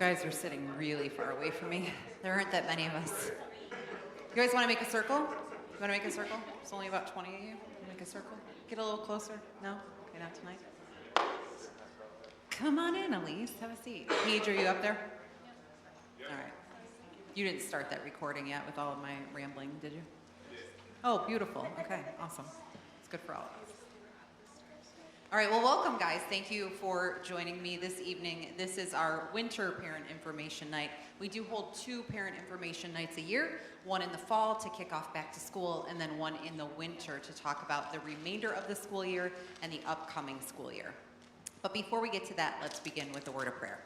guys are sitting really far away from me. There aren't that many of us. You guys want to make a circle? You want to make a circle? There's only about 20 of you. Make a circle. Get a little closer. No? Okay, not tonight. Come on in, Elise. Have a seat. Paige, are you up there? All right. You didn't start that recording yet with all of my rambling, did you? Oh, beautiful. Okay, awesome. It's good for all of us. All right, well, welcome, guys. Thank you for joining me this evening. This is our winter parent information night. We do hold 2 parent information nights a year, one in the fall to kick off back to school, and then one in the winter to talk about the remainder of the school year and the upcoming school year. But before we get to that, let's begin with a word of prayer.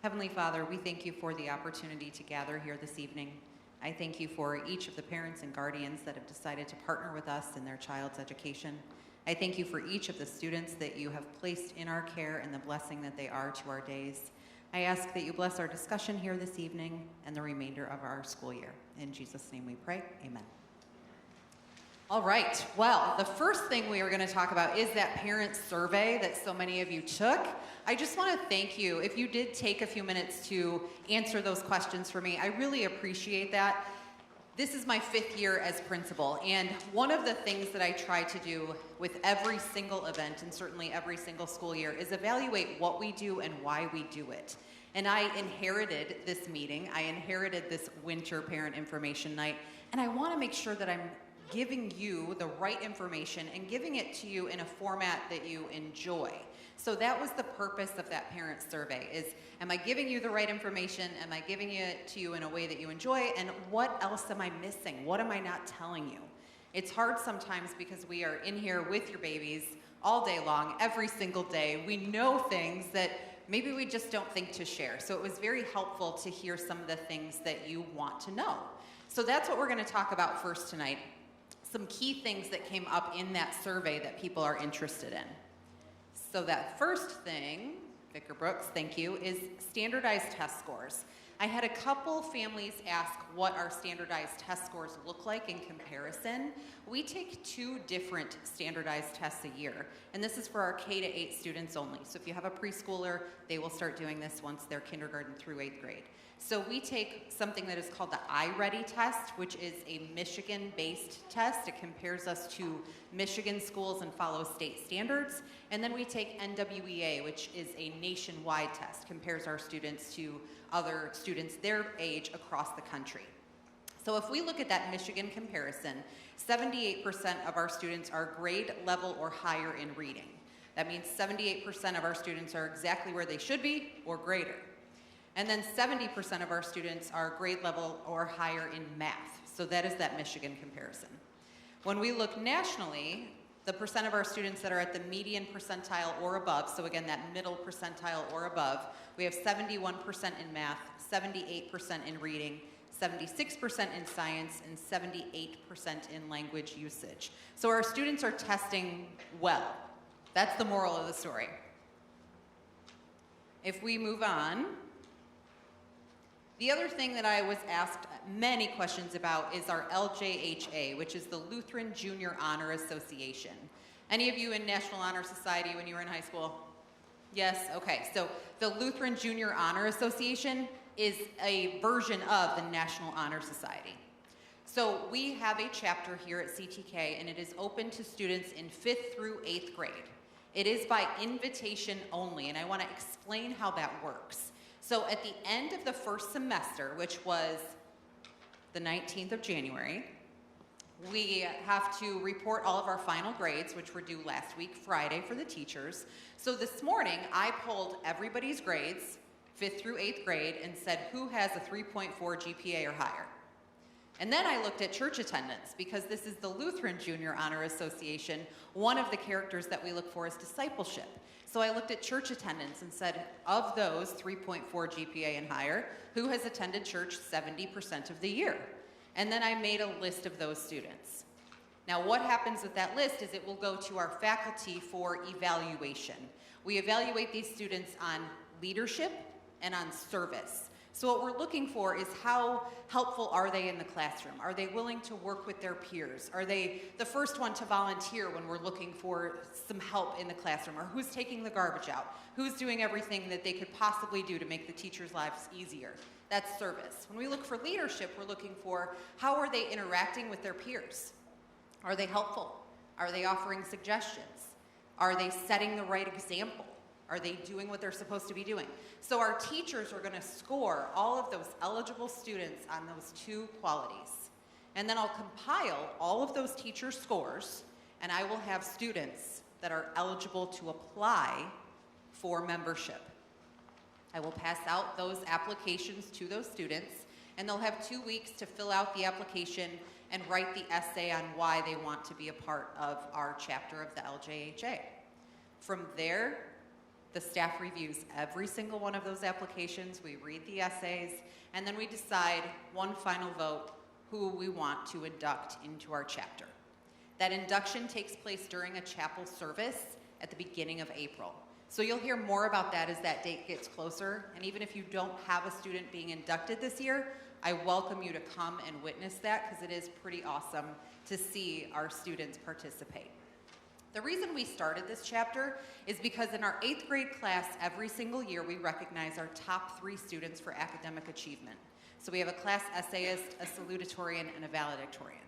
Heavenly Father, we thank you for the opportunity to gather here this evening. I thank you for each of the parents and guardians that have decided to partner with us in their child's education. I thank you for each of the students that you have placed in our care and the blessing that they are to our days. I ask that you bless our discussion here this evening and the remainder of our school year. In Jesus' name we pray, amen. All right, well, the first thing we are going to talk about is that parent survey that so many of you took. I just want to thank you. If you did take a few minutes to answer those questions for me, I really appreciate that. This is my 5th year as principal, and one of the things that I try to do with every single event, and certainly every single school year, is evaluate what we do and why we do it. And I inherited this meeting, I inherited this winter parent information night, and I want to make sure that I'm giving you the right information and giving it to you in a format that you enjoy. So that was the purpose of that parent survey, is am I giving you the right information? Am I giving it to you in a way that you enjoy? And what else am I missing? What am I not telling you? It's hard sometimes because we are in here with your babies all day long, every single day. We know things that maybe we just don't think to share. So it was very helpful to hear some of the things that you want to know. So that's what we're going to talk about first tonight. Some key things that came up in that survey that people are interested in. So that first thing, Vicar Brooks, thank you, is standardized test scores. I had a couple families ask what our standardized test scores look like in comparison. We take 2 different standardized tests a year, and this is for our K-8 students only. So if you have a preschooler, they will start doing this once they're kindergarten through 8th grade. So we take something that is called the iReady test, which is a Michigan-based test. It compares us to Michigan schools and follows state standards. And then we take NWEA, which is a nationwide test, compares our students to other students their age across the country. So if we look at that Michigan comparison, 78% of our students are grade level or higher in reading. That means 78% of our students are exactly where they should be or greater. And then 70% of our students are grade level or higher in math. So that is that Michigan comparison. When we look nationally, the percent of our students that are at the median percentile or above, so again, that middle percentile or above, we have 71% in math, 78% in reading, 76% in science, and 78% in language usage. So our students are testing well. That's the moral of the story. If we move on, the other thing that I was asked many questions about is our LJHA, which is the Lutheran Junior Honor Association. Any of you in National Honor Society when you were in high school? Yes? Okay. So the Lutheran Junior Honor Association is a version of the National Honor Society. So we have a chapter here at CTK, and it is open to students in 5th through 8th grade. It is by invitation only, and I want to explain how that works. So at the end of the first semester, which was the 19th of January, we have to report all of our final grades, which were due last week, Friday, for the teachers. So this morning, I pulled everybody's grades, 5th through 8th grade, and said, who has a 3.4 GPA or higher? And then I looked at church attendance, because this is the Lutheran Junior Honor Association. One of the characters that we look for is discipleship. So I looked at church attendance and said, of those 3.4 GPA and higher, who has attended church 70% of the year? And then I made a list of those students. Now what happens with that list is it will go to our faculty for evaluation. We evaluate these students on leadership and on service. So what we're looking for is how helpful are they in the classroom? Are they willing to work with their peers? Are they the first one to volunteer when we're looking for some help in the classroom? Or who's taking the garbage out? Who's doing everything that they could possibly do to make the teachers' lives easier? That's service. When we look for leadership, we're looking for how are they interacting with their peers? Are they helpful? Are they offering suggestions? Are they setting the right example? Are they doing what they're supposed to be doing? So our teachers are going to score all of those eligible students on those 2 qualities. And then I'll compile all of those teacher scores, and I will have students that are eligible to apply for membership. I will pass out those applications to those students, and they'll have 2 weeks to fill out the application and write the essay on why they want to be a part of our chapter of the LJHA. From there, the staff reviews every single one of those applications, we read the essays, and then we decide one final vote who we want to induct into our chapter. That induction takes place during a chapel service at the beginning of April. So you'll hear more about that as that date gets closer, and even if you don't have a student being inducted this year, I welcome you to come and witness that because it is pretty awesome to see our students participate. The reason we started this chapter is because in our 8th grade class, every single year we recognize our top 3 students for academic achievement. So we have a class essayist, a salutatorian, and a valedictorian.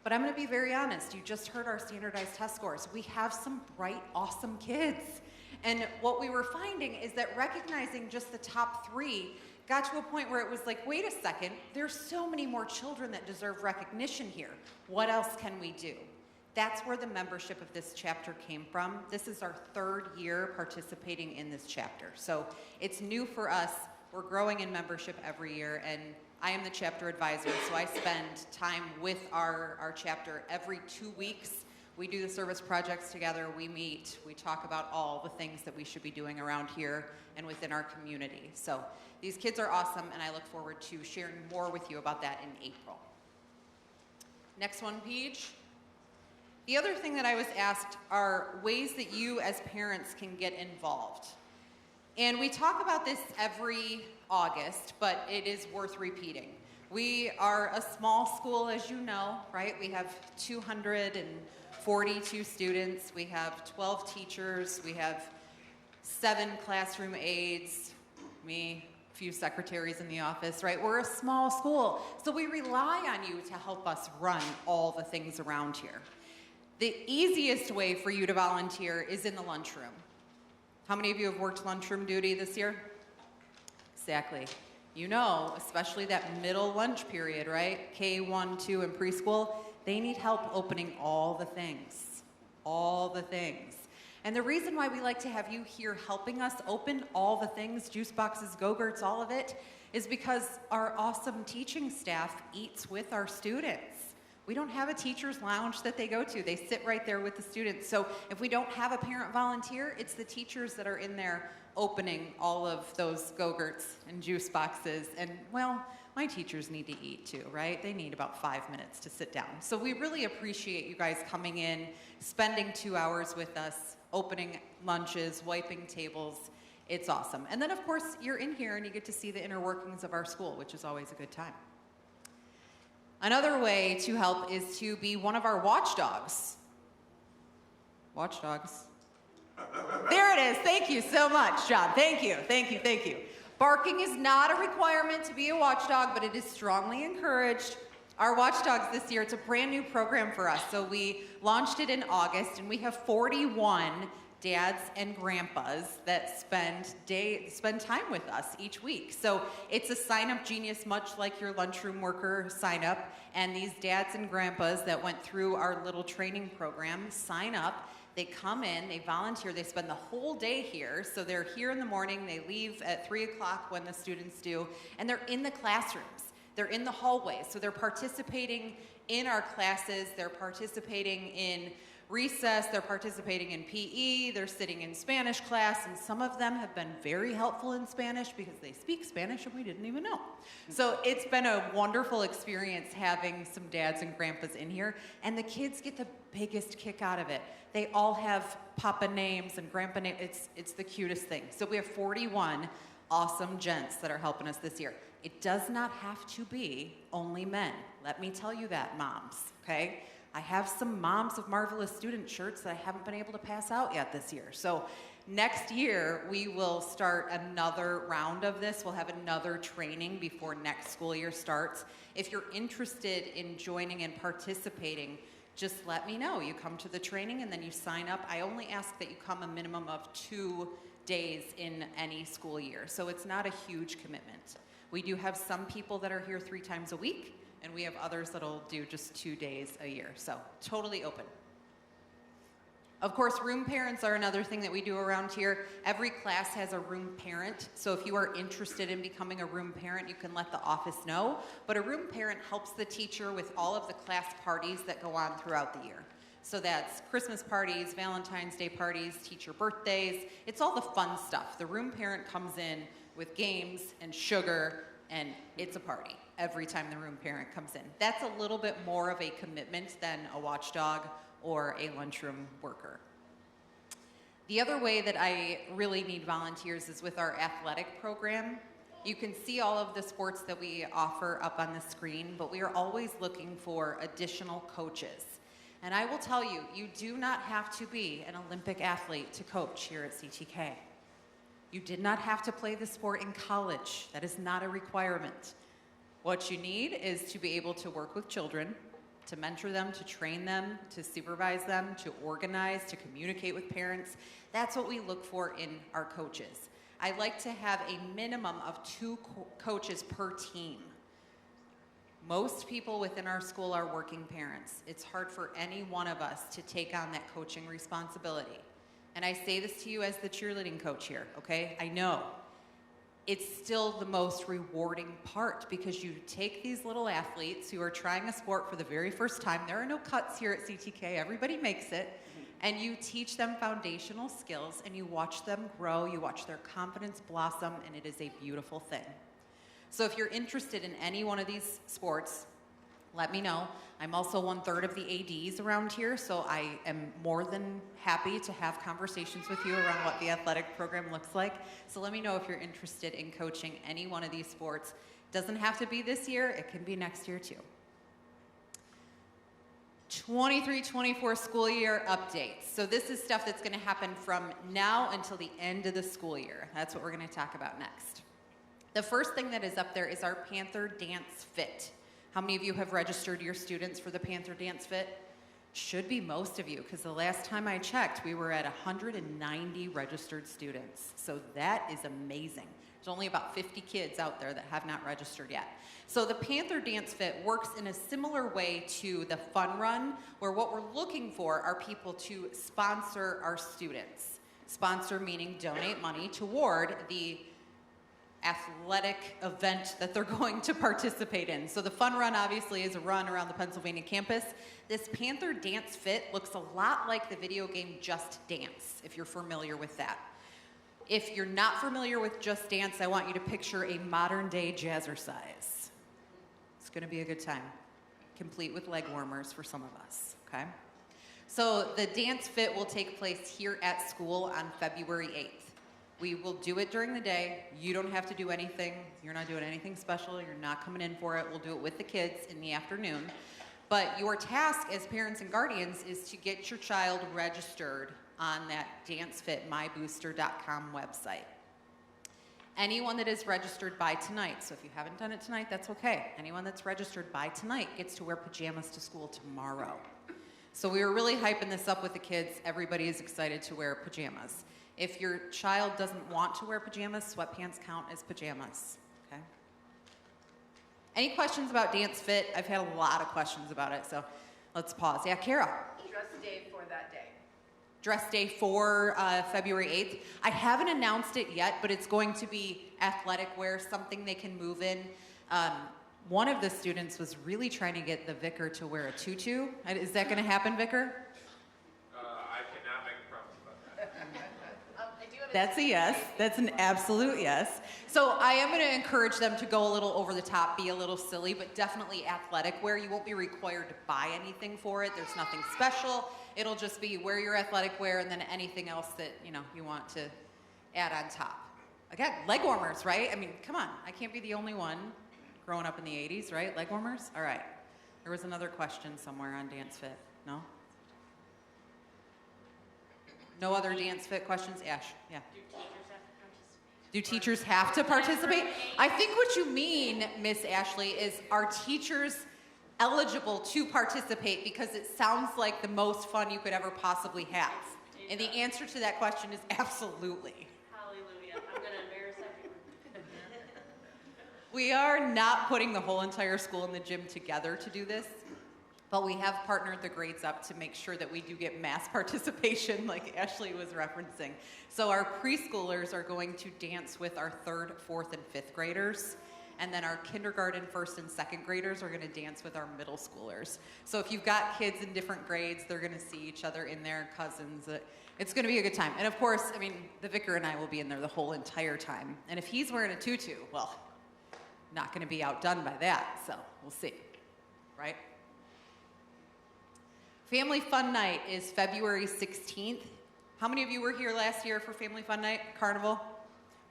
But I'm going to be very honest, you just heard our standardized test scores. We have some bright, awesome kids. And what we were finding is that recognizing just the top 3 got to a point where it was like, wait a second, there's so many more children that deserve recognition here. What else can we do? That's where the membership of this chapter came from. This is our 3rd year participating in this chapter. So it's new for us. We're growing in membership every year, and I am the chapter advisor, so I spend time with our chapter every 2 weeks. We do the service projects together, we meet, we talk about all the things that we should be doing around here and within our community. So these kids are awesome, and I look forward to sharing more with you about that in April. Next one, Paige. The other thing that I was asked are ways that you as parents can get involved. And we talk about this every August, but it is worth repeating. We are a small school, as you know, right? We have 242 students, we have 12 teachers, we have 7 classroom aides, me, a few secretaries in the office, right? We're a small school, so we rely on you to help us run all the things around here. The easiest way for you to volunteer is in the lunchroom. How many of you have worked lunchroom duty this year? Exactly. You know, especially that middle lunch period, right? K1, 2, and preschool, they need help opening all the things. All the things. And the reason why we like to have you here helping us open all the things, juice boxes, Go-Gurts, all of it, is because our awesome teaching staff eats with our students. We don't have a teacher's lounge that they go to. They sit right there with the students. So if we don't have a parent volunteer, it's the teachers that are in there opening all of those Go-Gurts and juice boxes. And, well, my teachers need to eat too, right? They need about 5 minutes to sit down. So we really appreciate you guys coming in, spending 2 hours with us, opening lunches, wiping tables. It's awesome. And then, of course, you're in here and you get to see the inner workings of our school, which is always a good time. Another way to help is to be one of our watchdogs. Watchdogs. There it is. Thank you so much, John. Thank you, thank you, thank you. Barking is not a requirement to be a watchdog, but it is strongly encouraged. Our watchdogs this year, it's a brand new program for us. So we launched it in August, and we have 41 dads and grandpas that spend time with us each week. So it's a sign-up genius, much like your lunchroom worker sign-up. And these dads and grandpas that went through our little training program sign up. They come in, they volunteer, they spend the whole day here. So they're here in the morning, they leave at 3 o'clock when the students do, and they're in the classrooms. They're in the hallways. So they're participating in our classes, they're participating in recess, they're participating in PE, they're sitting in Spanish class, and some of them have been very helpful in Spanish because they speak Spanish and we didn't even know. So it's been a wonderful experience having some dads and grandpas in here, and the kids get the biggest kick out of it. They all have papa names and grandpa names. It's the cutest thing. So we have 41 awesome gents that are helping us this year. It does not have to be only men. Let me tell you that, moms, okay? I have some Moms of Marvelous Student shirts that I haven't been able to pass out yet this year. So next year, we will start another round of this. We'll have another training before next school year starts. If you're interested in joining and participating, just let me know. You come to the training and then you sign up. I only ask that you come a minimum of 2 days in any school year. So it's not a huge commitment. We do have some people that are here 3 times a week, and we have others that'll do just 2 days a year. So totally open. Of course, room parents are another thing that we do around here. Every class has a room parent. So if you are interested in becoming a room parent, you can let the office know. But a room parent helps the teacher with all of the class parties that go on throughout the year. So that's Christmas parties, Valentine's Day parties, teacher birthdays. It's all the fun stuff. The room parent comes in with games and sugar, and it's a party every time the room parent comes in. That's a little bit more of a commitment than a watchdog or a lunchroom worker. The other way that I really need volunteers is with our athletic program. You can see all of the sports that we offer up on the screen, but we are always looking for additional coaches. And I will tell you, you do not have to be an Olympic athlete to coach here at CTK. You did not have to play the sport in college. That is not a requirement. What you need is to be able to work with children, to mentor them, to train them, to supervise them, to organize, to communicate with parents. That's what we look for in our coaches. I like to have a minimum of 2 coaches per team. Most people within our school are working parents. It's hard for any one of us to take on that coaching responsibility. And I say this to you as the cheerleading coach here, okay? I know. It's still the most rewarding part because you take these little athletes who are trying a sport for the very first time. There are no cuts here at CTK. Everybody makes it. And you teach them foundational skills and you watch them grow. You watch their confidence blossom, and it is a beautiful thing. So if you're interested in any one of these sports, let me know. I'm also 1/3 of the ADs around here, so I am more than happy to have conversations with you around what the athletic program looks like. So let me know if you're interested in coaching any one of these sports. Doesn't have to be this year, it can be next year too. 23-24 school year updates. So this is stuff that's gonna happen from now until the end of the school year. That's what we're gonna talk about next. The first thing that is up there is our Panther Dance Fit. How many of you have registered your students for the Panther Dance Fit? Should be most of you, because the last time I checked, we were at 190 registered students. So that is amazing. There's only about 50 kids out there that have not registered yet. So the Panther Dance Fit works in a similar way to the Fun Run, where what we're looking for are people to sponsor our students. Sponsor meaning donate money toward the athletic event that they're going to participate in. So the Fun Run obviously is a run around the Pennsylvania campus. This Panther Dance Fit looks a lot like the video game Just Dance, if you're familiar with that. If you're not familiar with Just Dance, I want you to picture a modern day Jazzercise. It's gonna be a good time, complete with leg warmers for some of us, okay? So the Dance Fit will take place here at school on February 8th. We will do it during the day. You don't have to do anything. You're not doing anything special. You're not coming in for it. We'll do it with the kids in the afternoon. But your task as parents and guardians is to get your child registered on that dancefitmybooster.com website. Anyone that is registered by tonight, so if you haven't done it tonight, that's okay. Anyone that's registered by tonight gets to wear pajamas to school tomorrow. So we were really hyping this up with the kids. Everybody is excited to wear pajamas. If your child doesn't want to wear pajamas, sweatpants count as pajamas, okay? Any questions about Dance Fit? I've had a lot of questions about it, so let's pause. Yeah, Kara? Dress day for that day. Dress day for February 8th. I haven't announced it yet, but it's going to be athletic wear, something they can move in. One of the students was really trying to get the vicar to wear a tutu. Is that gonna happen, vicar? That's a yes. That's an absolute yes. So I am going to encourage them to go a little over the top, be a little silly, but definitely athletic wear. You won't be required to buy anything for it. There's nothing special. It'll just be wear your athletic wear and then anything else that you want to add on top. Again, leg warmers, right? I mean, come on. I can't be the only one growing up in the 80s, right? Leg warmers? All right. There was another question somewhere on Dance Fit. No? No other Dance Fit questions? Ash, yeah. Do teachers have to participate? I think what you mean, Miss Ashley, is are teachers eligible to participate, because it sounds like the most fun you could ever possibly have. And the answer to that question is absolutely. Hallelujah. I'm going to embarrass everyone. We are not putting the whole entire school in the gym together to do this, but we have partnered the grades up to make sure that we do get mass participation, like Ashley was referencing. So our preschoolers are going to dance with our 3rd, 4th, and 5th graders. And then our kindergarten, 1st, and 2nd graders are going to dance with our middle schoolers. So if you've got kids in different grades, they're going to see each other in there, cousins. It's going to be a good time. And of course, I mean, the vicar and I will be in there the whole entire time. And if he's wearing a tutu, well, not going to be outdone by that. So we'll see, right? Family Fun Night is February 16th. How many of you were here last year for Family Fun Night, Carnival?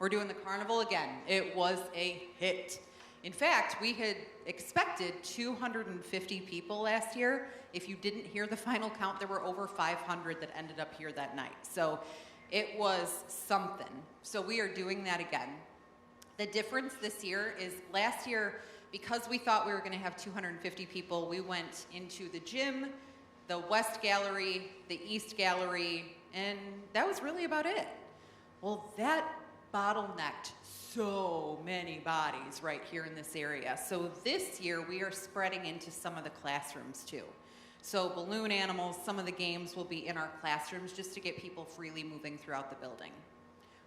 We're doing the carnival again. It was a hit. In fact, we had expected 250 people last year. If you didn't hear the final count, there were over 500 that ended up here that night. So it was something. So we are doing that again. The difference this year is last year, because we thought we were going to have 250 people, we went into the gym, the West Gallery, the East Gallery, and that was really about it. Well, that bottlenecked so many bodies right here in this area. So this year we are spreading into some of the classrooms too. So balloon animals, some of the games will be in our classrooms just to get people freely moving throughout the building.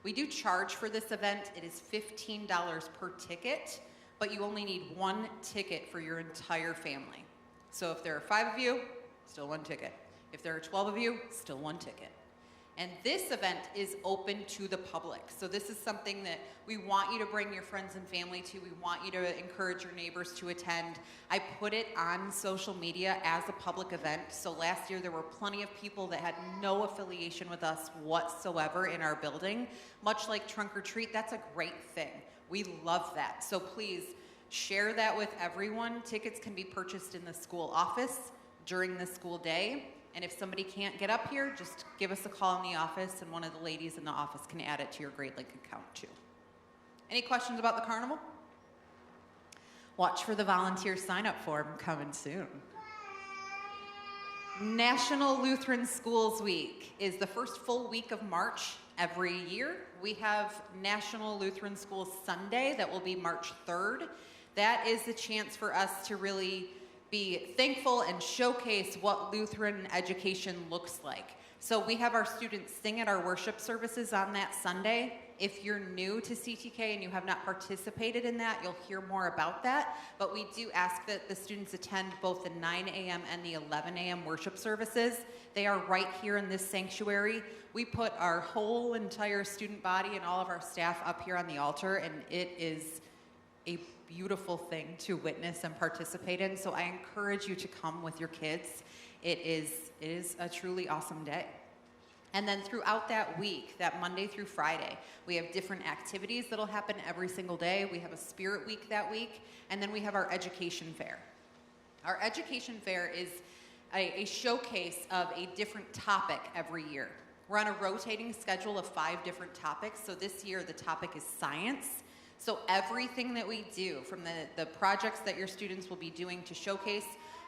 We do charge for this event. It is $15 per ticket, but you only need 1 ticket for your entire family. So if there are 5 of you, still 1 ticket. If there are 12 of you, still 1 ticket. And this event is open to the public. So this is something that we want you to bring your friends and family to. We want you to encourage your neighbors to attend. I put it on social media as a public event. So last year there were plenty of people that had no affiliation with us whatsoever in our building. Much like Trunk or Treat, that's a great thing. We love that. So please share that with everyone. Tickets can be purchased in the school office during the school day. And if somebody can't get up here, just give us a call in the office, and one of the ladies in the office can add it to your GradeLink account too. Any questions about the carnival? Watch for the volunteer sign-up form coming soon. National Lutheran Schools Week is the first full week of March every year. We have National Lutheran Schools Sunday that will be March 3rd. That is the chance for us to really be thankful and showcase what Lutheran education looks like. So we have our students sing at our worship services on that Sunday. If you're new to CTK and you have not participated in that, you'll hear more about that. But we do ask that the students attend both the 9 a.m. and the 11 a.m. worship services. They are right here in this sanctuary. We put our whole entire student body and all of our staff up here on the altar, and it is a beautiful thing to witness and participate in. So I encourage you to come with your kids. It is a truly awesome day. And then throughout that week, that Monday through Friday, we have different activities that'll happen every single day. We have a spirit week that week, and then we have our education fair. Our education fair is a showcase of a different topic every year. We're on a rotating schedule of 5 different topics. So this year, the topic is science. So everything that we do, from the projects that your students will be doing to showcase,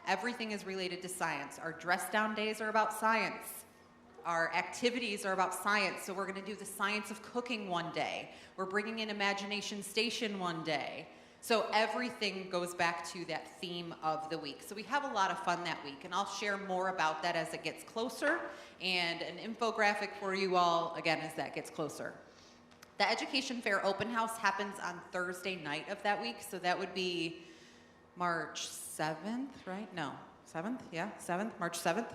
everything is related to science. Our dress down days are about science. Our activities are about science. So we're going to do the science of cooking one day. We're bringing in Imagination Station one day. So everything goes back to that theme of the week. So we have a lot of fun that week, and I'll share more about that as it gets closer, and an infographic for you all, again, as that gets closer. The Education Fair open house happens on Thursday night of that week, so that would be March 7th, right? No, 7th? Yeah, 7th, March 7th.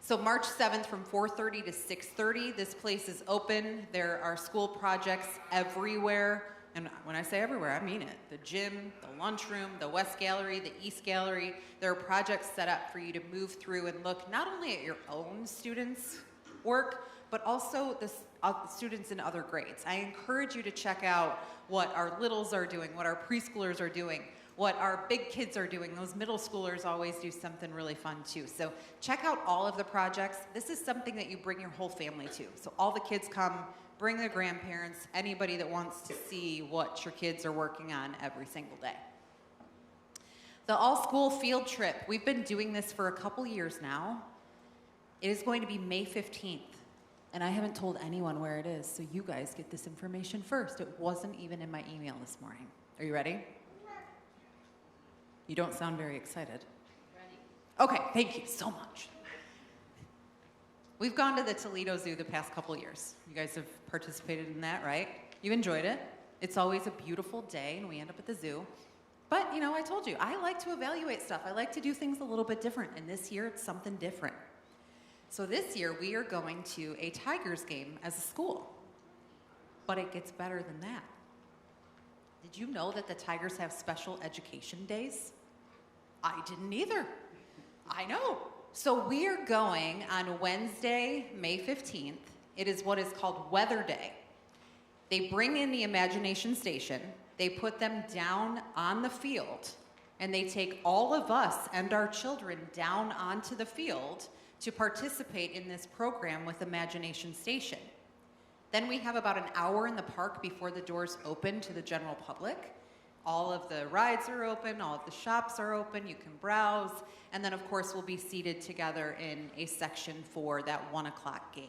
So March 7th from 4:30 to 6:30, this place is open. There are school projects everywhere, and when I say everywhere, I mean it. The gym, the lunchroom, the West Gallery, the East Gallery. There are projects set up for you to move through and look not only at your own students' work, but also the students in other grades. I encourage you to check out what our littles are doing, what our preschoolers are doing, what our big kids are doing. Those middle schoolers always do something really fun too. So check out all of the projects. This is something that you bring your whole family to. So all the kids come, bring their grandparents, anybody that wants to see what your kids are working on every single day. The all-school field trip, we've been doing this for a couple years now. It is going to be May 15th, and I haven't told anyone where it is, so you guys get this information first. It wasn't even in my email this morning. Are you ready? You don't sound very excited. Ready? Okay, thank you so much. We've gone to the Toledo Zoo the past couple years. You guys have participated in that, right? You've enjoyed it. It's always a beautiful day, and we end up at the zoo. But, you know, I told you, I like to evaluate stuff. I like to do things a little bit different, and this year it's something different. So this year we are going to a Tigers game as a school. But it gets better than that. Did you know that the Tigers have special education days? I didn't either. I know. So we are going on Wednesday, May 15th. It is what is called Weather Day. They bring in the imagination station, they put them down on the field, and they take all of us and our children down onto the field to participate in this program with Imagination Station. Then we have about an hour in the park before the doors open to the general public. All of the rides are open, all of the shops are open, you can browse, and then of course we'll be seated together in a section for that 1 o'clock game.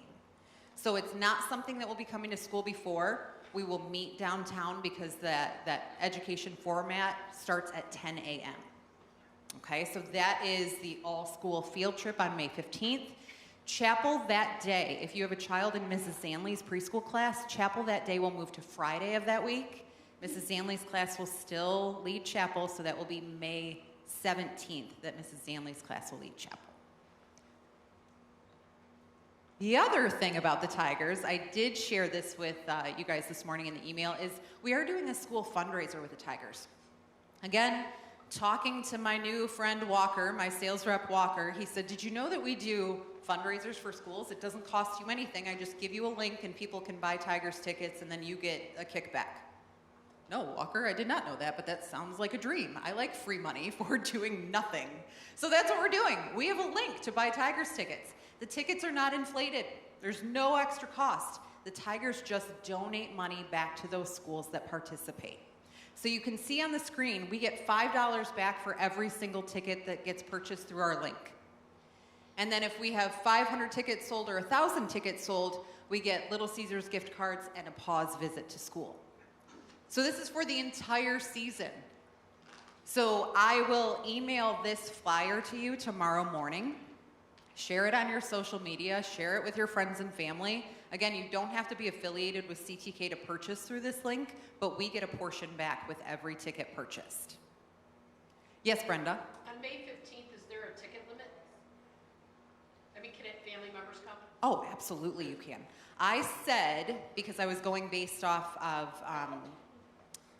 So it's not something that will be coming to school before. We will meet downtown because that education format starts at 10 a.m. Okay, so that is the all-school field trip on May 15th. Chapel that day, if you have a child in Mrs. Zanley's preschool class, chapel that day will move to Friday of that week. Mrs. Zanley's class will still lead chapel, so that will be May 17th that Mrs. Zanley's class will lead chapel. The other thing about the Tigers, I did share this with you guys this morning in the email, is we are doing a school fundraiser with the Tigers. Again, talking to my new friend Walker, my sales rep Walker, he said, did you know that we do fundraisers for schools? It doesn't cost you anything. I just give you a link and people can buy Tigers tickets and then you get a kickback. No, Walker, I did not know that, but that sounds like a dream. I like free money for doing nothing. So that's what we're doing. We have a link to buy Tigers tickets. The tickets are not inflated. There's no extra cost. The Tigers just donate money back to those schools that participate. So you can see on the screen, we get $5 back for every single ticket that gets purchased through our link. And then if we have 500 tickets sold or 1,000 tickets sold, we get Little Caesars gift cards and a pause visit to school. So this is for the entire season. So I will email this flyer to you tomorrow morning. Share it on your social media, share it with your friends and family. Again, you don't have to be affiliated with CTK to purchase through this link, but we get a portion back with every ticket purchased. Yes, Brenda? On May 15th, is there a ticket limit? I mean, can family members come? Oh, absolutely you can. I said, because I was going based off of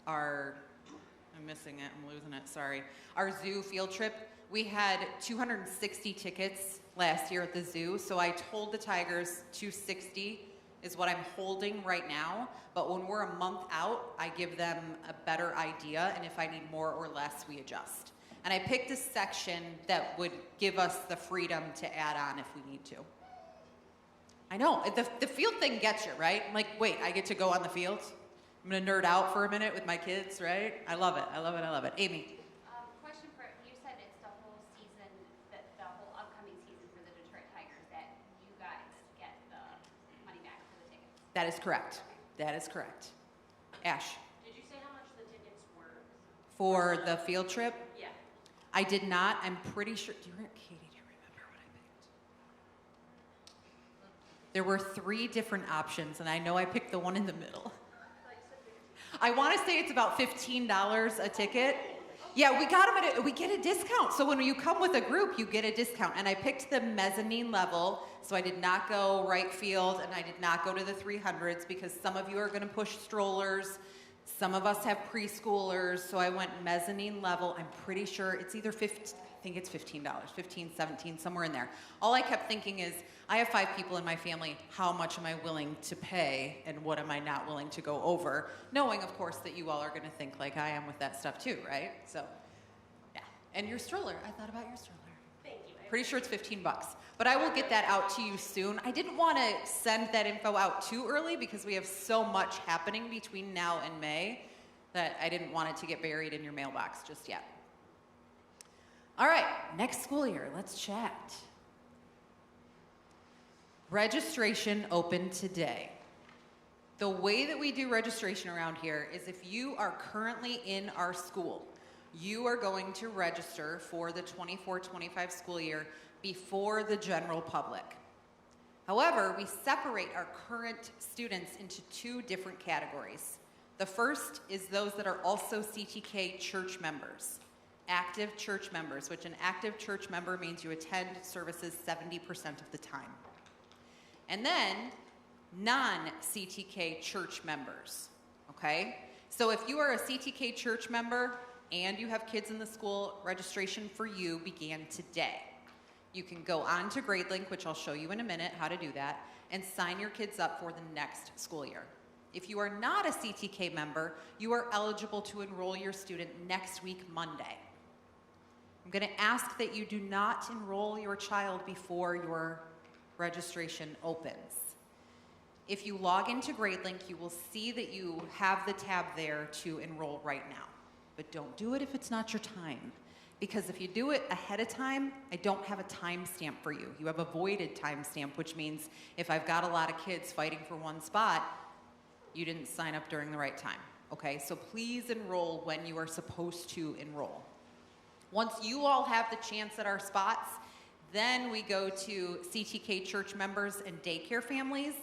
I'm missing it, I'm losing it, sorry. Our zoo field trip, we had 260 tickets last year at the zoo, so I told the Tigers 260 is what I'm holding right now, but when we're a month out, I give them a better idea, and if I need more or less, we adjust. And I picked a section that would give us the freedom to add on if we need to. I know, the field thing gets you, right? I'm like, wait, I get to go on the field? I'm gonna nerd out for a minute with my kids, right? I love it, I love it, I love it. Amy? Question for, you said it's the whole season, the whole upcoming season for the Detroit Tigers that you guys get the money back for the tickets. That is correct. That is correct. Ash? Did you say how much the tickets were? For the field trip? Yeah. I did not. I'm pretty sure. Katie, do you remember what I picked? There were 3 different options, and I know I picked the one in the middle. I want to say it's about $15 a ticket. Yeah, we got them we get a discount. So when you come with a group, you get a discount. And I picked the mezzanine level, so I did not go right field, and I did not go to the 300s because some of you are going to push strollers. Some of us have preschoolers, so I went mezzanine level. I'm pretty sure it's either I think it's $15, 15, 17, somewhere in there. All I kept thinking is, I have 5 people in my family. How much am I willing to pay and what am I not willing to go over? Knowing, of course, that you all are going to think like I am with that stuff too, right? So, yeah. And your stroller. I thought about your stroller. Thank you. Pretty sure it's $15, but I will get that out to you soon. I didn't want to send that info out too early because we have so much happening between now and May that I didn't want it to get buried in your mailbox just yet. All right, next school year, let's chat. Registration open today. The way that we do registration around here is if you are currently in our school, you are going to register for the 24-25 school year before the general public. However, we separate our current students into 2 different categories. The first is those that are also CTK church members, active church members, which an active church member means you attend services 70% of the time. And then non-CTK church members, okay? So if you are a CTK church member and you have kids in the school, registration for you began today. You can go on to GradeLink, which I'll show you in a minute how to do that, and sign your kids up for the next school year. If you are not a CTK member, you are eligible to enroll your student next week, Monday. I'm going to ask that you do not enroll your child before your registration opens. If you log into GradeLink, you will see that you have the tab there to enroll right now. But don't do it if it's not your time. Because if you do it ahead of time, I don't have a timestamp for you. You have a voided timestamp, which means if I've got a lot of kids fighting for one spot, you didn't sign up during the right time. Okay, so please enroll when you are supposed to enroll. Once you all have the chance at our spots, then we go to CTK church members and daycare families,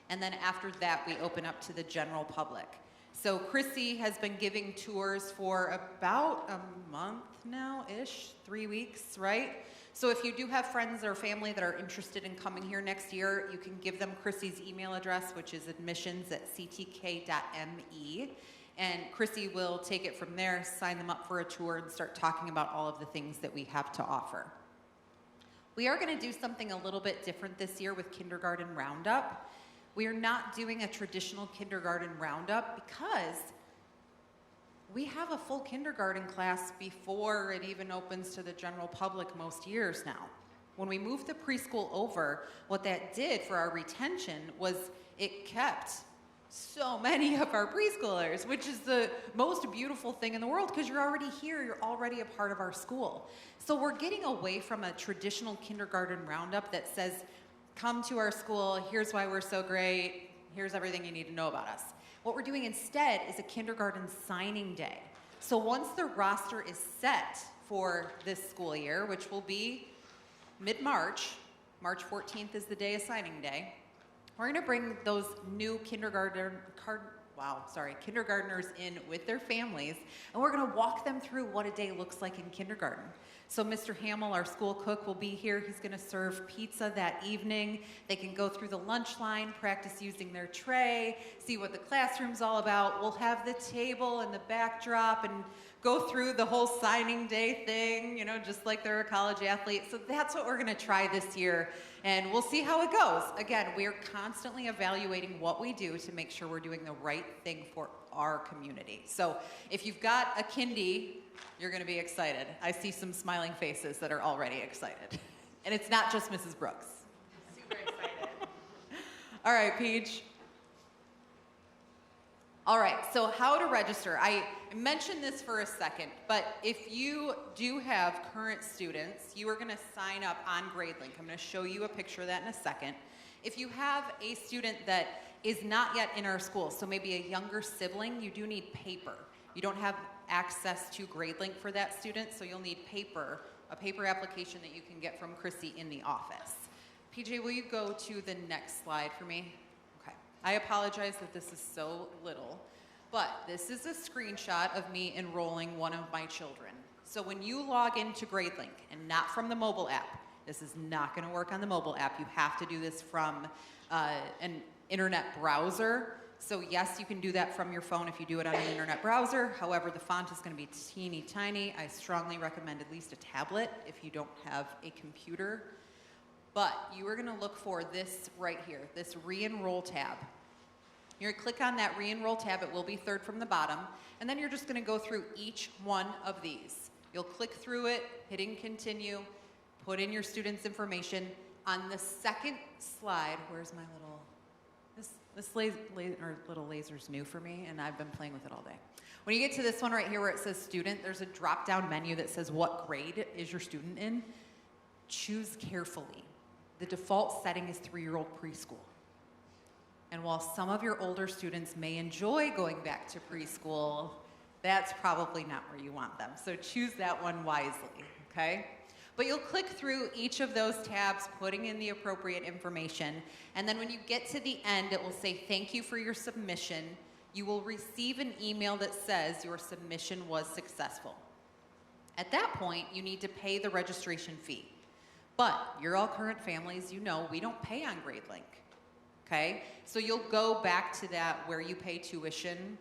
and then after that we open up to the general public. So Chrissy has been giving tours for about a month now-ish, 3 weeks, right? So if you do have friends or family that are interested in coming here next year, you can give them Chrissy's email address, which is admissions@ctk.me. And Chrissy will take it from there, sign them up for a tour, and start talking about all of the things that we have to offer. We are going to do something a little bit different this year with Kindergarten Roundup. We are not doing a traditional kindergarten roundup because we have a full kindergarten class before it even opens to the general public most years now. When we moved the preschool over, what that did for our retention was it kept so many of our preschoolers, which is the most beautiful thing in the world because you're already here, you're already a part of our school. So we're getting away from a traditional kindergarten roundup that says, come to our school, here's why we're so great, here's everything you need to know about us. What we're doing instead is a kindergarten signing day. So once the roster is set for this school year, which will be mid-March, March 14th is the day of signing day, we're gonna bring those new kindergartners in with their families, and we're gonna walk them through what a day looks like in kindergarten. So Mr. Hamill, our school cook, will be here. He's gonna serve pizza that evening. They can go through the lunch line, practice using their tray, see what the classroom's all about. We'll have the table and the backdrop and go through the whole signing day thing, you know, just like they're a college athlete. So that's what we're gonna try this year, and we'll see how it goes. Again, we are constantly evaluating what we do to make sure we're doing the right thing for our community. So if you've got a kindy, you're gonna be excited. I see some smiling faces that are already excited. And it's not just Mrs. Brooks. Super excited. All right, Peach. All right, so how to register. I mentioned this for a second, but if you do have current students, you are gonna sign up on GradeLink. I'm gonna show you a picture of that in a second. If you have a student that is not yet in our school, so maybe a younger sibling, you do need paper. You don't have access to GradeLink for that student, so you'll need paper, a paper application that you can get from Chrissy in the office. PJ, will you go to the next slide for me? Okay. I apologize that this is so little, but this is a screenshot of me enrolling one of my children. So when you log into GradeLink, and not from the mobile app, this is not gonna work on the mobile app. You have to do this from an internet browser. So yes, you can do that from your phone if you do it on an internet browser. However, the font is going to be teeny tiny. I strongly recommend at least a tablet if you don't have a computer. But you are gonna look for this right here, this re-enroll tab. You're gonna click on that re-enroll tab, it will be third from the bottom, and then you're just gonna go through each one of these. You'll click through it, hitting continue, put in your student's information. On the second slide, where's my little, this little laser's new for me, and I've been playing with it all day. When you get to this one right here where it says student, there's a drop-down menu that says what grade is your student in. Choose carefully. The default setting is 3-year-old preschool. And while some of your older students may enjoy going back to preschool, that's probably not where you want them. So choose that one wisely, okay? But you'll click through each of those tabs, putting in the appropriate information. And then when you get to the end, it will say, thank you for your submission. You will receive an email that says your submission was successful. At that point, you need to pay the registration fee. But you're all current families, you know we don't pay on GradeLink, okay? So you'll go back to that where you pay tuition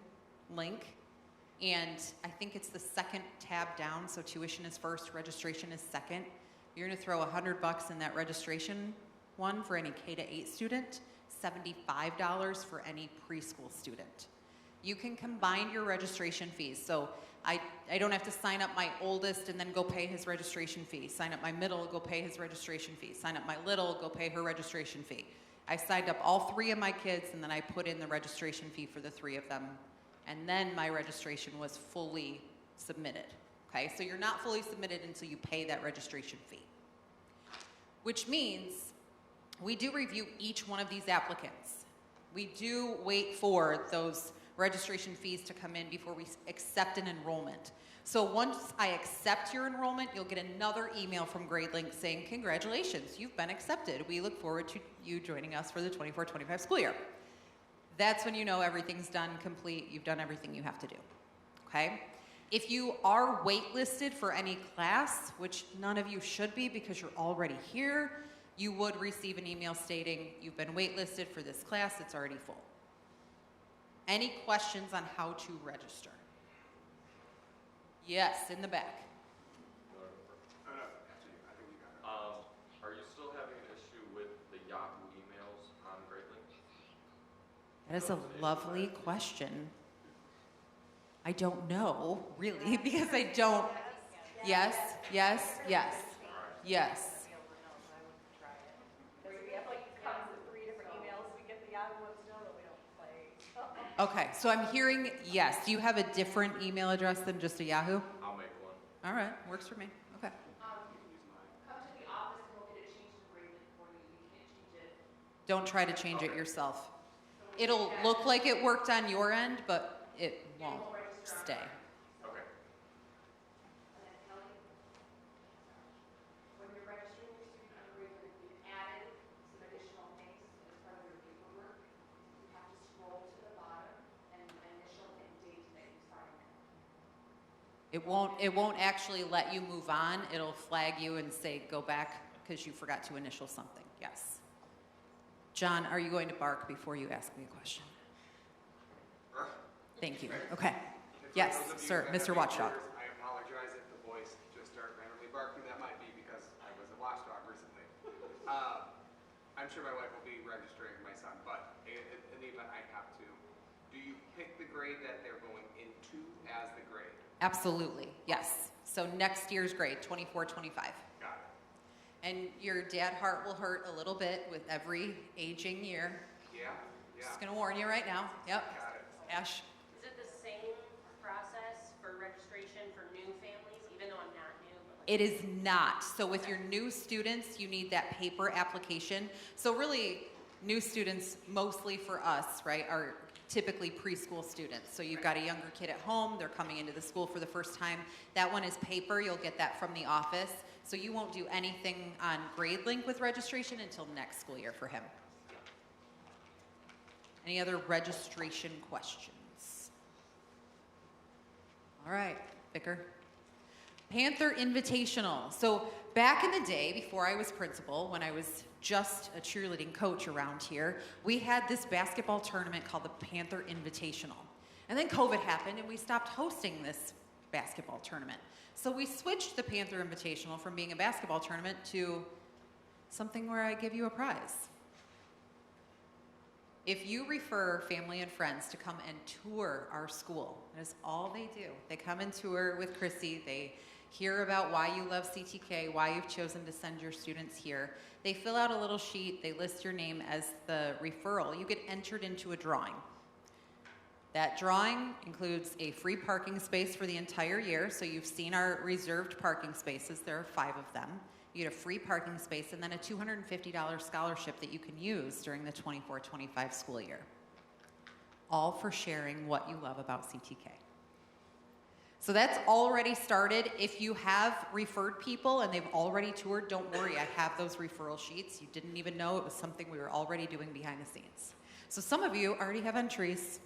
link, and I think it's the second tab down, so tuition is first, registration is second. You're gonna throw $100 in that registration one for any K-8 student, $75 for any preschool student. You can combine your registration fees. So I don't have to sign up my oldest and then go pay his registration fee. Sign up my middle, go pay his registration fee. Sign up my little, go pay her registration fee. I signed up all 3 of my kids, and then I put in the registration fee for the 3 of them. And then my registration was fully submitted, okay? So you're not fully submitted until you pay that registration fee. Which means we do review each one of these applicants. We do wait for those registration fees to come in before we accept an enrollment. So once I accept your enrollment, you'll get another email from GradeLink saying, congratulations, you've been accepted. We look forward to you joining us for the 24-25 school year. That's when you know everything's done, complete, you've done everything you have to do, okay? If you are waitlisted for any class, which none of you should be because you're already here, you would receive an email stating you've been waitlisted for this class, it's already full. Any questions on how to register? Yes, in the back. Are you still having an issue with the Yahoo emails on GradeLink? That is a lovely question. I don't know, really, because I don't. Yes, yes, yes, yes. Okay, so I'm hearing yes. Do you have a different email address than just a Yahoo? I'll make one. All right, works for me. Okay. Come to the office and we'll get it changed to GradeLink for you. You can't change it. Don't try to change it yourself. It'll look like it worked on your end, but it won't stay. Okay. When you're registering your student on GradeLink, we've added some additional things as part of your paperwork. You have to scroll to the bottom and initial and date that you signed. It won't actually let you move on. It'll flag you and say go back because you forgot to initial something. Yes. John, are you going to bark before you ask me a question? Thank you. Okay. Yes, sir, Mr. Watchdog. I apologize if the voice just started randomly barking. That might be because I was a watchdog recently. I'm sure my wife will be registering my son, but in the event I have to, do you pick the grade that they're going into as the grade? Absolutely, yes. So next year's grade, 24-25. Got it. And your dad heart will hurt a little bit with every aging year. Yeah, yeah. Just gonna warn you right now. Yep. Got it. Ash. Is it the same process for registration for new families, even though I'm not new? But like It is not. So with your new students, you need that paper application. So really, new students, mostly for us, right, are typically preschool students. So you've got a younger kid at home, they're coming into the school for the first time. That one is paper, you'll get that from the office. So you won't do anything on GradeLink with registration until next school year for him. Any other registration questions? All right, Vicar. Panther Invitational. So back in the day, before I was principal, when I was just a cheerleading coach around here, we had this basketball tournament called the Panther Invitational. And then COVID happened and we stopped hosting this basketball tournament. So we switched the Panther Invitational from being a basketball tournament to something where I give you a prize. If you refer family and friends to come and tour our school, that is all they do. They come and tour with Chrissy. They hear about why you love CTK, why you've chosen to send your students here. They fill out a little sheet. They list your name as the referral. You get entered into a drawing. That drawing includes a free parking space for the entire year. So you've seen our reserved parking spaces. There are 5 of them. You get a free parking space and then a $250 scholarship that you can use during the 24-25 school year. All for sharing what you love about CTK. So that's already started. If you have referred people and they've already toured, don't worry, I have those referral sheets. You didn't even know it was something we were already doing behind the scenes. So some of you already have entries.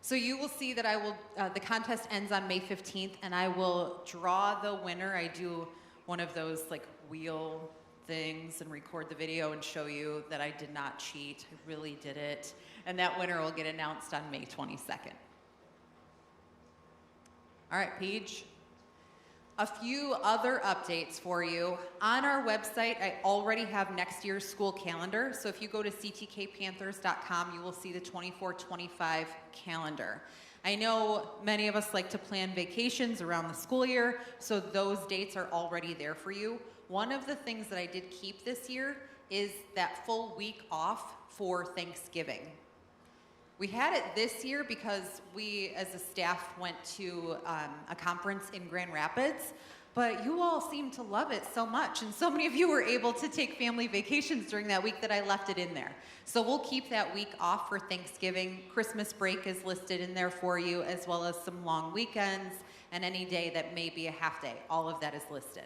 So you will see that I will, the contest ends on May 15th, and I will draw the winner. I do one of those like wheel things and record the video and show you that I did not cheat. I really did it. And that winner will get announced on May 22nd. All right, Paige. A few other updates for you. On our website, I already have next year's school calendar. So if you go to ctkpanthers.com, you will see the 24-25 calendar. I know many of us like to plan vacations around the school year, so those dates are already there for you. One of the things that I did keep this year is that full week off for Thanksgiving. We had it this year because we, as a staff, went to a conference in Grand Rapids, but you all seem to love it so much, and so many of you were able to take family vacations during that week that I left it in there. So we'll keep that week off for Thanksgiving. Christmas break is listed in there for you, as well as some long weekends and any day that may be a half day. All of that is listed.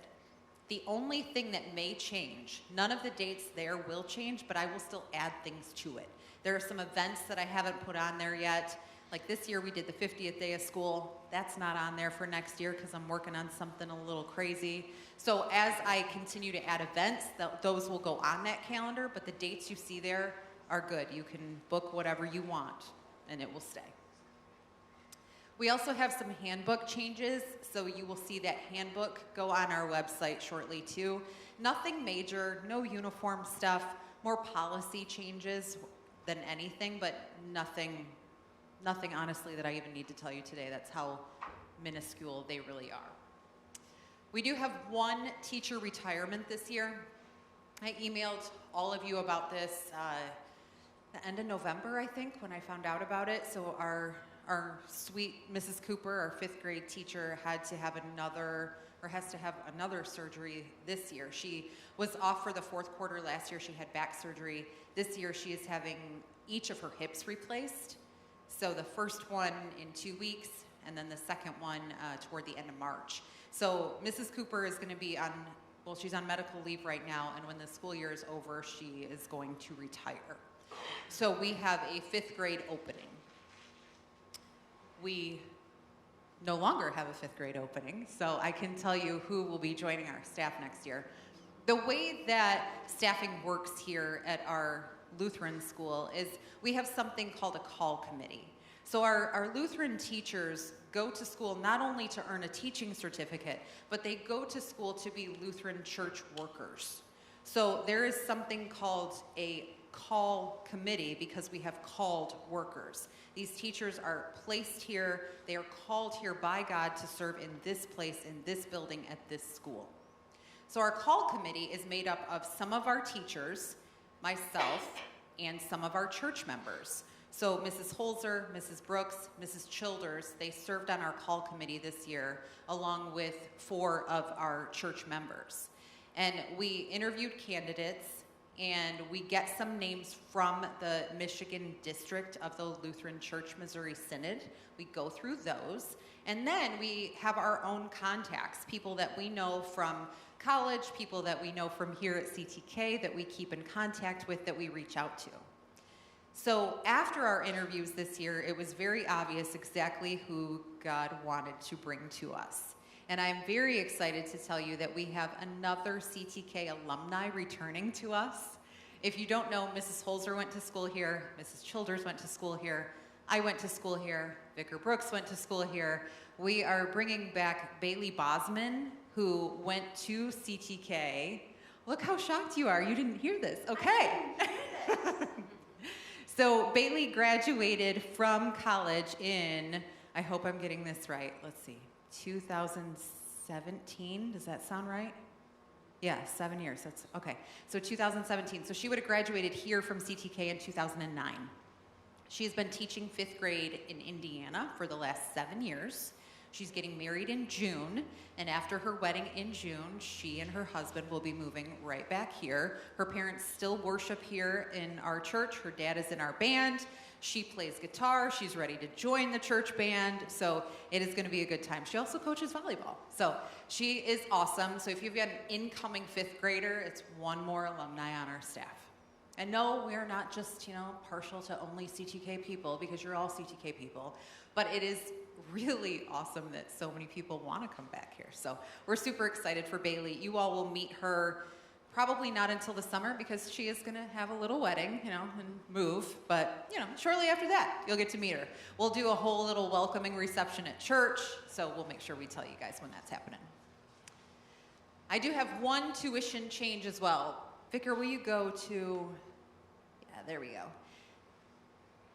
The only thing that may change, none of the dates there will change, but I will still add things to it. There are some events that I haven't put on there yet. Like this year we did the 50th day of school. That's not on there for next year because I'm working on something a little crazy. So as I continue to add events, those will go on that calendar, but the dates you see there are good. You can book whatever you want and it will stay. We also have some handbook changes, so you will see that handbook go on our website shortly too. Nothing major, no uniform stuff, more policy changes than anything, but nothing honestly that I even need to tell you today. That's how minuscule they really are. We do have one teacher retirement this year. I emailed all of you about this the end of November, I think, when I found out about it. So our sweet Mrs. Cooper, our 5th grade teacher, has to have another surgery this year. She was off for the 4th quarter last year. She had back surgery. This year she is having each of her hips replaced. So the first one in 2 weeks, and then the second one toward the end of March. So Mrs. Cooper is going to be she's on medical leave right now, and when the school year is over, she is going to retire. So we have a 5th grade opening. We no longer have a 5th grade opening, so I can tell you who will be joining our staff next year. The way that staffing works here at our Lutheran school is we have something called a call committee. So our Lutheran teachers go to school not only to earn a teaching certificate, but they go to school to be Lutheran church workers. So there is something called a call committee because we have called workers. These teachers are placed here. They are called here by God to serve in this place, in this building, at this school. So our call committee is made up of some of our teachers, myself, and some of our church members. So Mrs. Holzer, Mrs. Brooks, Mrs. Childers, they served on our call committee this year, along with 4 of our church members. And we interviewed candidates, and we get some names from the Michigan district of the Lutheran Church Missouri Synod. We go through those, and then we have our own contacts, people that we know from college, people that we know from here at CTK that we keep in contact with, that we reach out to. So after our interviews this year, it was very obvious exactly who God wanted to bring to us. And I'm very excited to tell you that we have another CTK alumni returning to us. If you don't know, Mrs. Holzer went to school here, Mrs. Childers went to school here, I went to school here, Vicar Brooks went to school here. We are bringing back Bailey Bosman, who went to CTK Look how shocked you are. You didn't hear this. Okay. So Bailey graduated from college in, I hope I'm getting this right. Let's see, 2017. Does that sound right? Yeah, 7 years. That's okay. So 2017. So she would have graduated here from CTK in 2009. She's been teaching 5th grade in Indiana for the last 7 years. She's getting married in June, and after her wedding in June, she and her husband will be moving right back here. Her parents still worship here in our church. Her dad is in our band. She plays guitar. She's ready to join the church band, so it is going to be a good time. She also coaches volleyball, so she is awesome. So if you've got an incoming 5th grader, it's one more alumni on our staff. And no, we're not just, partial to only CTK people, because you're all CTK people, but it is really awesome that so many people want to come back here. So we're super excited for Bailey. You all will meet her probably not until the summer, because she is going to have a little wedding, and move. But, shortly after that, you'll get to meet her. We'll do a whole little welcoming reception at church, so we'll make sure we tell you guys when that's happening. I do have one tuition change as well. Vicar, will you go to, yeah, there we go.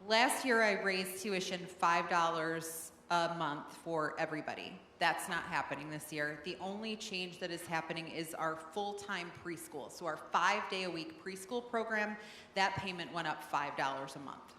Last year I raised tuition $5 a month for everybody. That's not happening this year. The only change that is happening is our full-time preschool. So our 5-day-a-week preschool program, that payment went up $5 a month.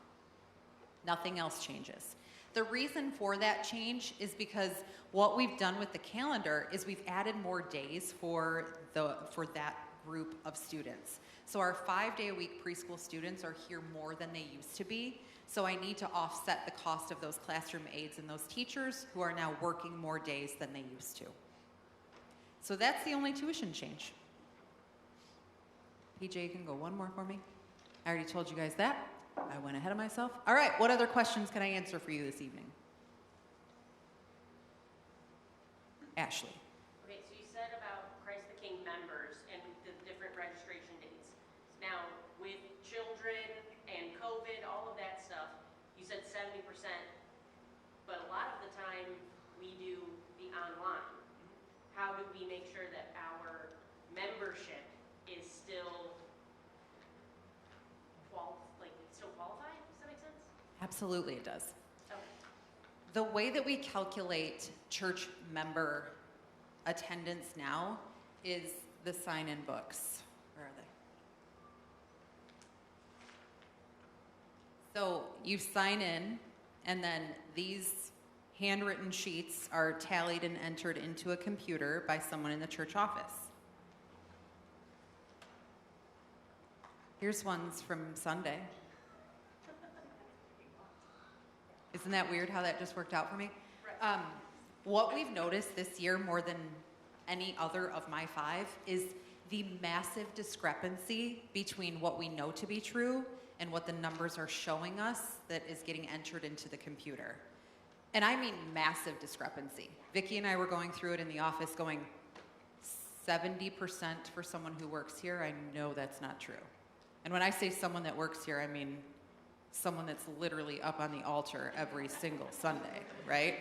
Nothing else changes. The reason for that change is because what we've done with the calendar is we've added more days for that group of students. So our 5-day-a-week preschool students are here more than they used to be. So I need to offset the cost of those classroom aides and those teachers who are now working more days than they used to. So that's the only tuition change. PJ, you can go one more for me. I already told you guys that. I went ahead of myself. All right, what other questions can I answer for you this evening? Ashley. Okay, so you said about Christ the King members and the different registration dates. Now, with children and COVID, all of that stuff, you said 70%, but a lot of the time we do the online. How do we make sure that our membership is still qualified? Does that make sense? Absolutely, it does. Okay. The way that we calculate church member attendance now is the sign-in books. Where are they? So you sign in, and then these handwritten sheets are tallied and entered into a computer by someone in the church office. Here's ones from Sunday. Isn't that weird how that just worked out for me? What we've noticed this year more than any other of my 5 is the massive discrepancy between what we know to be true and what the numbers are showing us that is getting entered into the computer. And I mean massive discrepancy. Vicki and I were going through it in the office going, 70% for someone who works here, I know that's not true. And when I say someone that works here, I mean someone that's literally up on the altar every single Sunday, right?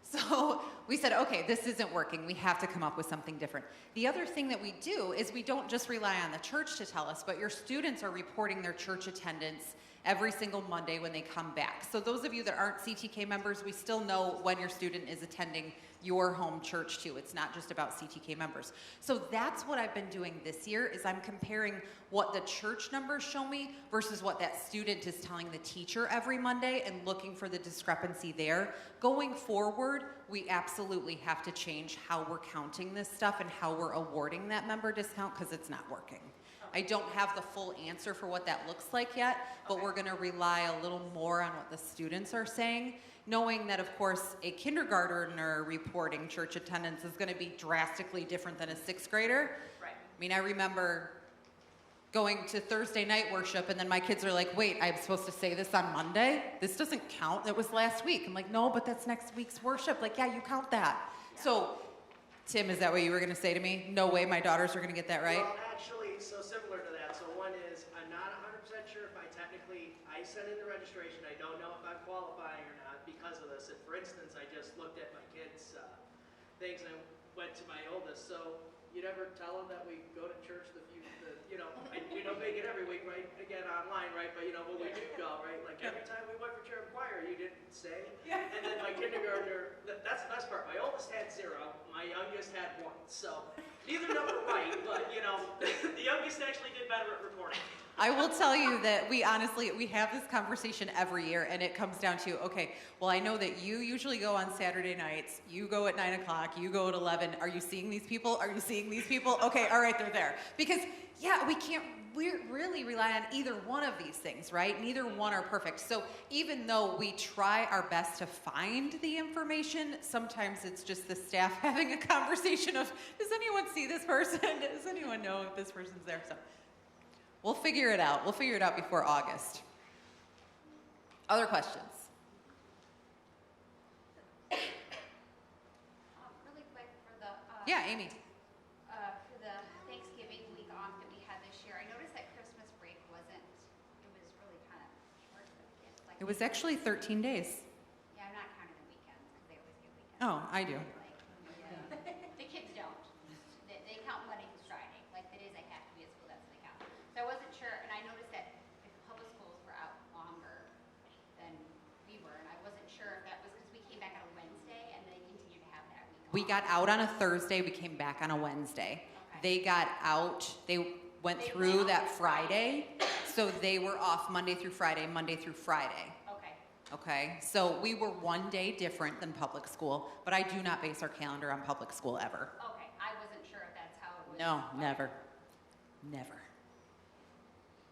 So we said, okay, this isn't working. We have to come up with something different. The other thing that we do is we don't just rely on the church to tell us, but your students are reporting their church attendance every single Monday when they come back. So those of you that aren't CTK members, we still know when your student is attending your home church too. It's not just about CTK members. So that's what I've been doing this year is I'm comparing what the church numbers show me versus what that student is telling the teacher every Monday and looking for the discrepancy there. Going forward, we absolutely have to change how we're counting this stuff and how we're awarding that member discount because it's not working. I don't have the full answer for what that looks like yet, but we're going to rely a little more on what the students are saying, knowing that, of course, a kindergartner reporting church attendance is going to be drastically different than a 6th grader. Right. I mean, I remember going to Thursday night worship, and then my kids are like, wait, I'm supposed to say this on Monday? This doesn't count. That was last week. I'm like, no, but that's next week's worship. Like, yeah, you count that. Yeah. So, Tim, is that what you were going to say to me? No way my daughters are going to get that right? Well, actually, so similar to that. So one is, I'm not 100% sure if I sent in the registration. I don't know if I'm qualifying or not because of this. And for instance, I just looked at my kids' things and I went to my oldest. So you never tell them that we go to church we don't make it every week, right? Again, online, right? But when we do go, right? Like every time we went for chair and choir, you didn't say. And then my kindergartner, that's the best part. My oldest had 0, my youngest had 1. So neither number right, but the youngest actually did better at reporting. I will tell you that we have this conversation every year, and it comes down to, okay, well, I know that you usually go on Saturday nights. You go at 9 o'clock. You go at 11. Are you seeing these people? Are you seeing these people? Okay, all right, they're there. Because, yeah, we really rely on either one of these things, right? Neither one are perfect. So even though we try our best to find the information, sometimes it's just the staff having a conversation of, does anyone see this person? Does anyone know if this person's there? So we'll figure it out. We'll figure it out before August. Other questions? Really quick for the, Yeah, Amy. for the Thanksgiving week off that we had this year, I noticed that Christmas break it was really kind of short. It was actually 13 days. Yeah, I'm not counting the weekends, because they always get weekends. Oh, I do. The kids don't. They count Monday through Friday, like the days I have to be at school, that's what they count. So I wasn't sure, and I noticed that if the public schools were out longer than we were, and I wasn't sure if that was because we came back on a Wednesday and they continued to have that week off. We got out on a Thursday. We came back on a Wednesday. Okay. They got out. They went They through went out that on Friday. So they were off Monday through Friday, Monday through Friday. Okay. Okay, so we were one day different than public school, but I do not base our calendar on public school ever. Okay, I wasn't sure if that's how it was. No, Okay. never. Never.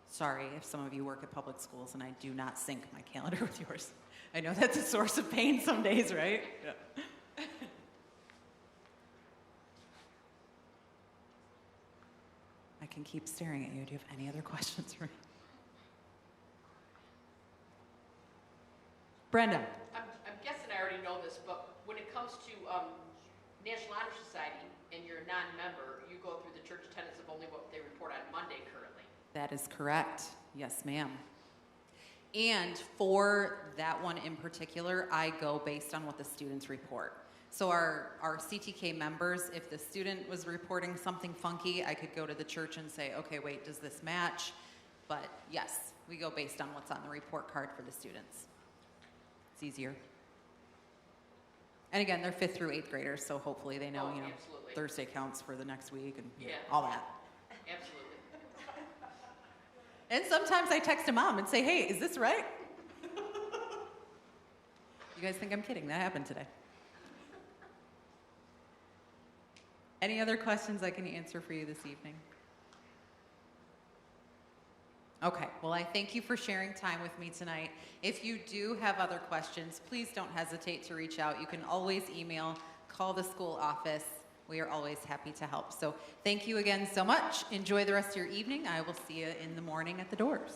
Sorry if some of you work at public schools and I do not sync my calendar with yours. I know that's a source of pain some days, right? Yeah. I can keep staring at you. Do you have any other questions for me? Brenda. I'm guessing I already know this, but when it comes to National Honor Society and you're a non-member, you go through the church attendance of only what they report on Monday currently. That is correct. Yes, ma'am. And for that one in particular, I go based on what the students report. So our CTK members, if the student was reporting something funky, I could go to the church and say, okay, wait, does this match? But yes, we go based on what's on the report card for the students. It's easier. And again, they're 5th through 8th graders, so hopefully they know, Absolutely. Thursday counts for the next week and Yeah. all that. Absolutely. And sometimes I text a mom and say, hey, is this right? You guys think I'm kidding? That happened today. Any other questions I can answer for you this evening? Okay, well, I thank you for sharing time with me tonight. If you do have other questions, please don't hesitate to reach out. You can always email, call the school office. We are always happy to help. So thank you again so much. Enjoy the rest of your evening. I will see you in the morning at the doors.